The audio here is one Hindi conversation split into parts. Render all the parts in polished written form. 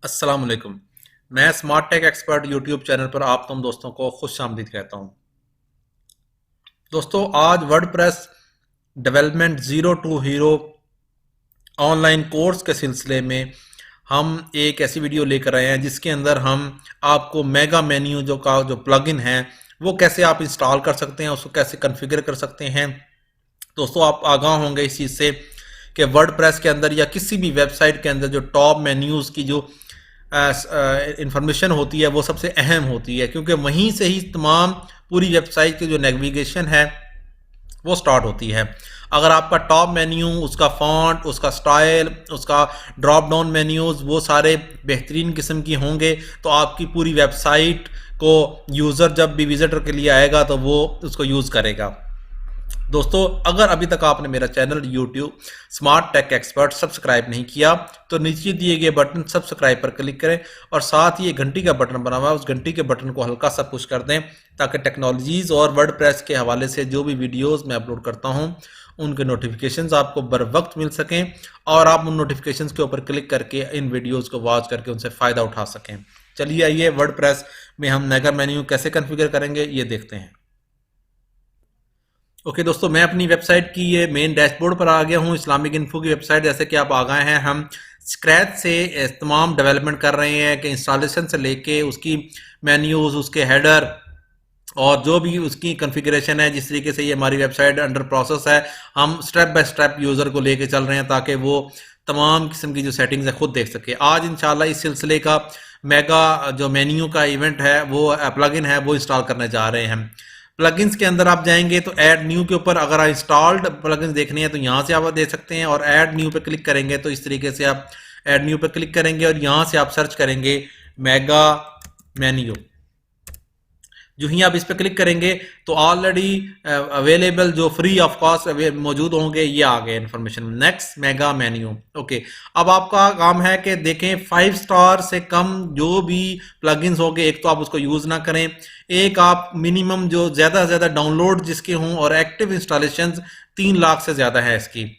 अस्सलाम वालेकुम। मैं smart tech expert YouTube channel पर आप तुम दोस्तों को खुश आमदीद कहता हूं। दोस्तों, आज WordPress development zero to hero online course के सिलसिले में हम एक ऐसी वीडियो लेकर आए हैं जिसके अंदर हम आपको मेगा मेन्यू जो प्लगइन है वो कैसे आप इंस्टॉल कर सकते हैं, उसको कैसे कॉन्फ़िगर कर सकते हैं। दोस्तों, आप आगाह होंगे इस चीज़ से कि वर्डप्रेस के अंदर या किसी भी वेबसाइट के अंदर जो टॉप मेन्यूज़ की जो इंफॉर्मेशन होती है वो सबसे अहम होती है, क्योंकि वहीं से ही तमाम पूरी वेबसाइट की जो नेविगेशन है वो स्टार्ट होती है। अगर आपका टॉप मेन्यू, उसका फॉन्ट, उसका स्टाइल, उसका ड्रॉप डाउन मेन्यूज़ वो सारे बेहतरीन किस्म की होंगे तो आपकी पूरी वेबसाइट को यूज़र जब भी विजिटर के लिए आएगा तो वो उसको यूज़ करेगा। दोस्तों, अगर अभी तक आपने मेरा channel YouTube smart tech expert subscribe नहीं किया तो नीचे दिए गए बटन सब्सक्राइब पर क्लिक करें और साथ ही घंटी का बटन बना हुआ है, उस घंटी के बटन को हल्का सा पुश कर दें ताकि टेक्नोलॉजीज़ और वर्डप्रेस के हवाले से जो भी वीडियोस मैं अपलोड करता हूं उनके नोटिफिकेशंस आपको बर वक्त मिल सकें और आप उन नोटिफिकेशंस के ऊपर क्लिक करके इन वीडियोज़ को वॉच करके उनसे फ़ायदा उठा सकें। चलिए आइए वर्डप्रेस में हम मेगा मेन्यू कैसे कन्फिगर करेंगे ये देखते हैं। ओके दोस्तों, मैं अपनी वेबसाइट की ये मेन डैशबोर्ड पर आ गया हूँ, इस्लामिक इन्फो की वेबसाइट। जैसे कि आप आ गए हैं, हम स्क्रैच से तमाम डेवलपमेंट कर रहे हैं कि इंस्टॉलेशन से लेके उसकी मेन्यूज़, उसके हेडर और जो भी उसकी कॉन्फ़िगरेशन है, जिस तरीके से ये हमारी वेबसाइट अंडर प्रोसेस है, हम स्टेप बाय स्टेप यूज़र को लेके चल रहे हैं ताकि वो तमाम किस्म की जो सेटिंग्स है खुद देख सके। आज इंशाल्लाह इस सिलसिले का मेगा जो मेन्यू का इवेंट है वो प्लगइन है वो इंस्टॉल करने जा रहे हैं। प्लगइन्स के अंदर आप जाएंगे तो ऐड न्यू के ऊपर अगर इंस्टॉल्ड प्लगइन्स देखने हैं तो यहाँ से आप दे सकते हैं और ऐड न्यू पे क्लिक करेंगे तो इस तरीके से आप ऐड न्यू पे क्लिक करेंगे और यहाँ से आप सर्च करेंगे मेगा मेन्यू। जो ही आप इस पर क्लिक करेंगे तो ऑलरेडी अवेलेबल जो फ्री ऑफ कॉस्ट मौजूद होंगे ये आ गए information. Next mega menu. Okay, अब आपका काम है कि देखें 5 स्टार से कम जो भी प्लगइन्स होंगे, एक तो आप उसको यूज ना करें, एक आप मिनिमम जो ज्यादा से ज्यादा डाउनलोड जिसके हों और एक्टिव इंस्टॉलेशन 3 लाख से ज्यादा है इसकी।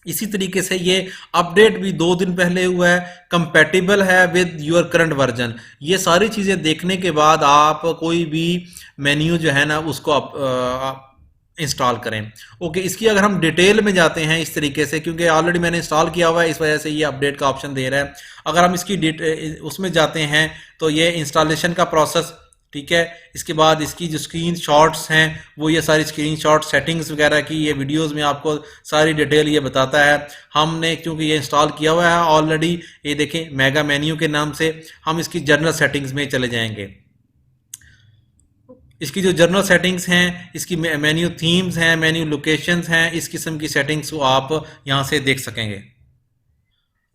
इसी तरीके से ये अपडेट भी 2 दिन पहले हुआ है, कंपैटिबल है विद योर करंट वर्जन। ये सारी चीज़ें देखने के बाद आप कोई भी मेन्यू जो है ना उसको आप इंस्टॉल करें। ओके, इसकी अगर हम डिटेल में जाते हैं इस तरीके से, क्योंकि ऑलरेडी मैंने इंस्टॉल किया हुआ है इस वजह से ये अपडेट का ऑप्शन दे रहा है। अगर हम इसकी उसमें जाते हैं तो ये इंस्टॉलेशन का प्रोसेस, ठीक है। इसके बाद इसकी जो स्क्रीन शॉट्स हैं वो ये सारी स्क्रीन शॉट सेटिंग्स वगैरह की ये वीडियोस में आपको सारी डिटेल ये बताता है। हमने क्योंकि ये इंस्टॉल किया हुआ है ऑलरेडी, ये देखें मेगा मेन्यू के नाम से, हम इसकी जनरल सेटिंग्स में चले जाएंगे। इसकी जो जनरल सेटिंग्स हैं, इसकी मेन्यू थीम्स हैं, मेन्यू लोकेशंस हैं, इस किस्म की सेटिंग्स को आप यहाँ से देख सकेंगे।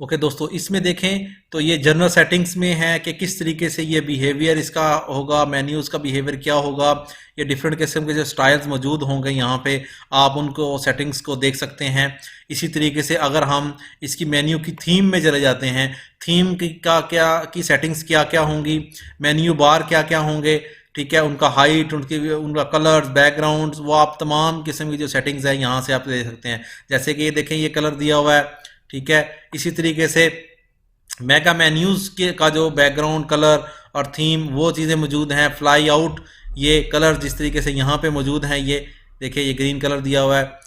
ओके दोस्तों, इसमें देखें तो ये जनरल सेटिंग्स में है कि किस तरीके से ये बिहेवियर इसका होगा, मेन्यूज़ का बिहेवियर क्या होगा, ये डिफरेंट किस्म के जो स्टाइल्स मौजूद होंगे यहाँ पे आप उनको सेटिंग्स को देख सकते हैं। इसी तरीके से अगर हम इसकी मेन्यू की थीम में चले जाते हैं, थीम की सेटिंग्स क्या क्या होंगी, मेन्यू बार क्या क्या होंगे, ठीक है, उनका हाइट, उनका कलर्स, बैकग्राउंड्स, वो आप तमाम किस्म की जो सेटिंग्स है यहाँ से आप दे सकते हैं। जैसे कि ये देखें ये कलर दिया हुआ है, ठीक है। इसी तरीके से मेगा मेन्यूज के का जो बैकग्राउंड कलर और थीम वो चीज़ें मौजूद हैं। फ्लाई आउट ये कलर जिस तरीके से यहाँ पे मौजूद हैं, ये देखिए ये ग्रीन कलर दिया हुआ है।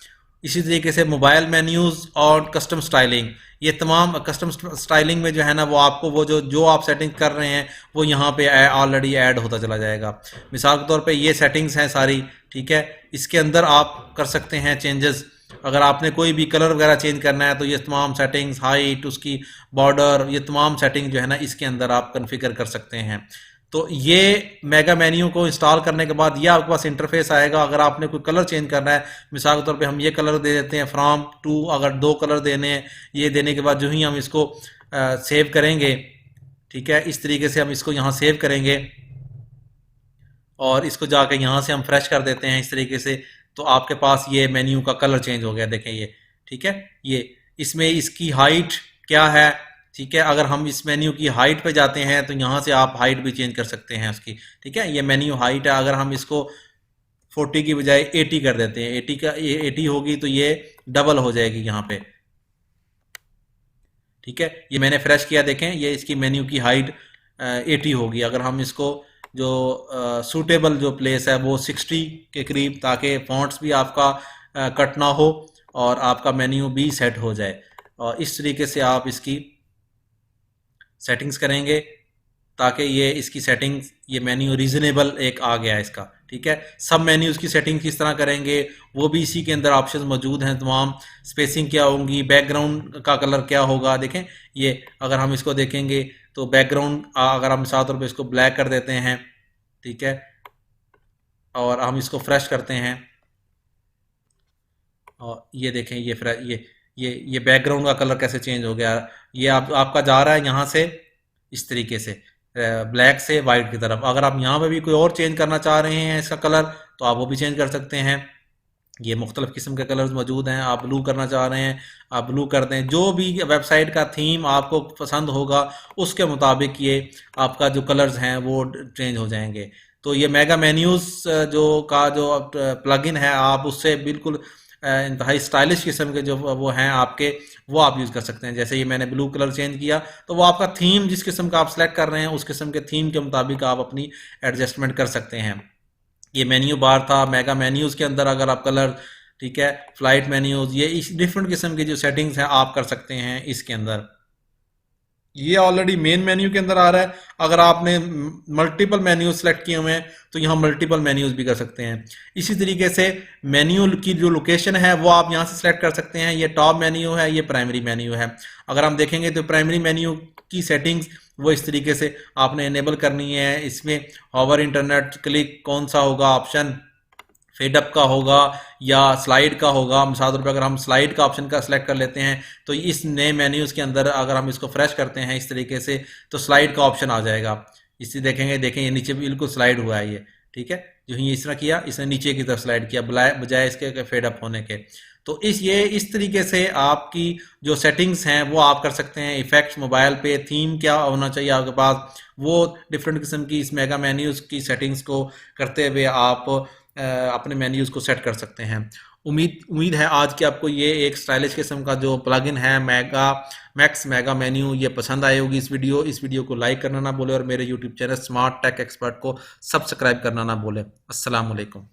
इसी तरीके से मोबाइल मेन्यूज और कस्टम स्टाइलिंग, ये तमाम कस्टम स्टाइलिंग में जो है ना वो आपको वो जो आप सेटिंग कर रहे हैं वो यहाँ पे ऑलरेडी ऐड होता चला जाएगा। मिसाल के तौर पे ये सेटिंग्स हैं सारी, ठीक है। इसके अंदर आप कर सकते हैं चेंजेस। अगर आपने कोई भी कलर वगैरह चेंज करना है तो ये तमाम सेटिंग्स, हाइट, उसकी बॉर्डर, ये तमाम सेटिंग जो है ना इसके अंदर आप कॉन्फ़िगर कर सकते हैं। तो ये मेगा मेन्यू को इंस्टॉल करने के बाद ये आपके पास इंटरफेस आएगा। अगर आपने कोई कलर चेंज करना है, मिसाल के तौर पे हम ये कलर दे देते हैं फ्रॉम टू, अगर 2 कलर देने हैं, ये देने के बाद जो ही हम इसको सेव करेंगे, ठीक है, इस तरीके से हम इसको यहाँ सेव करेंगे और इसको जाके यहाँ से हम फ्रेश कर देते हैं इस तरीके से, तो आपके पास ये मेन्यू का कलर चेंज हो गया, देखें ये, ठीक है। ये इसमें इसकी हाइट क्या है, ठीक है। अगर हम इस मेन्यू की हाइट पे जाते हैं तो यहाँ से आप हाइट भी चेंज कर सकते हैं उसकी, ठीक है। ये मेन्यू हाइट है, अगर हम इसको 40 की बजाय 80 कर देते हैं, 80 होगी तो ये डबल हो जाएगी यहाँ पे, ठीक है, ये मैंने फ्रेश किया, देखें ये इसकी मेन्यू की हाइट 80 होगी। अगर हम इसको जो सूटेबल जो प्लेस है वो 60 के करीब, ताकि फॉन्ट्स भी आपका कट ना हो और आपका मेन्यू भी सेट हो जाए। और इस तरीके से आप इसकी सेटिंग्स करेंगे ताकि ये इसकी सेटिंग्स, ये मेन्यू रीजनेबल एक आ गया इसका। ठीक है, सब मेन्यूज की सेटिंग किस तरह करेंगे वो भी इसी के अंदर ऑप्शंस मौजूद हैं तमाम। स्पेसिंग क्या होंगी, बैकग्राउंड का कलर क्या होगा, देखें ये अगर हम इसको देखेंगे तो बैकग्राउंड अगर हम साथ पे इसको ब्लैक कर देते हैं, ठीक है, और हम इसको फ्रेश करते हैं और ये देखें ये बैकग्राउंड का कलर कैसे चेंज हो गया। ये आपका जा रहा है यहाँ से इस तरीके से ब्लैक से वाइट की तरफ। अगर आप यहाँ पे भी कोई और चेंज करना चाह रहे हैं इसका कलर तो आप वो भी चेंज कर सकते हैं। ये मुख्तलिफ किस्म के कलर्स मौजूद हैं। आप ब्लू करना चाह रहे हैं आप ब्लू कर दें। जो भी वेबसाइट का थीम आपको पसंद होगा उसके मुताबिक ये आपका जो कलर्स हैं वो चेंज हो जाएंगे। तो ये मेगा मेन्यूज़ जो प्लगइन है आप उससे बिल्कुल इंतहाई स्टाइलिश किस्म के जो वो हैं आपके, वो आप यूज़ कर सकते हैं। जैसे ये मैंने ब्लू कलर चेंज किया तो वो आपका थीम जिस किस्म का आप सेलेक्ट कर रहे हैं उस किस्म के थीम के मुताबिक आप अपनी एडजस्टमेंट कर सकते हैं। ये मेन्यू बार था मेगा मेन्यूज़ के अंदर। अगर आप कलर, ठीक है, फ्लाइट मेन्यूज़, ये इस डिफरेंट किस्म की जो सेटिंग्स हैं आप कर सकते हैं इसके अंदर। ये ऑलरेडी मेन मेन्यू के अंदर आ रहा है। अगर आपने मल्टीपल मेन्यू सेलेक्ट किए हुए हैं तो यहाँ मल्टीपल मेन्यूज भी कर सकते हैं। इसी तरीके से मेन्यू की जो लोकेशन है वो आप यहाँ से सेलेक्ट कर सकते हैं। ये टॉप मेन्यू है, ये प्राइमरी मेन्यू है। अगर हम देखेंगे तो प्राइमरी मेन्यू की सेटिंग्स वो इस तरीके से आपने इनेबल करनी है। इसमें हॉवर, इंटरनेट क्लिक, कौन सा होगा ऑप्शन, फेडअप का होगा या स्लाइड का होगा। मिसाल तौर पर अगर हम स्लाइड का ऑप्शन का सिलेक्ट कर लेते हैं तो इस नए मेन्यूज़ के अंदर अगर हम इसको फ्रेश करते हैं इस तरीके से तो स्लाइड का ऑप्शन आ जाएगा। इसे देखें ये नीचे बिल्कुल स्लाइड हुआ है ये, ठीक है। जो ये इस तरह किया, इसने नीचे की तरफ स्लाइड किया बजाय इसके फेडअप होने के। तो इस तरीके से आपकी जो सेटिंग्स हैं वो आप कर सकते हैं। इफेक्ट्स, मोबाइल पे थीम क्या होना चाहिए आपके पास, वो डिफरेंट किस्म की इस मेगा मेन्यूज़ की सेटिंग्स को करते हुए आप अपने मेन्यूज़ को सेट कर सकते हैं। उम्मीद है आज की आपको ये एक स्टाइलिश किस्म का जो प्लगइन है मैक्स मेगा मेन्यू ये पसंद आई होगी। इस वीडियो को लाइक करना ना भूलें और मेरे YouTube channel smart tech expert को सब्सक्राइब करना ना भूलें। अस्सलाम वालेकुम।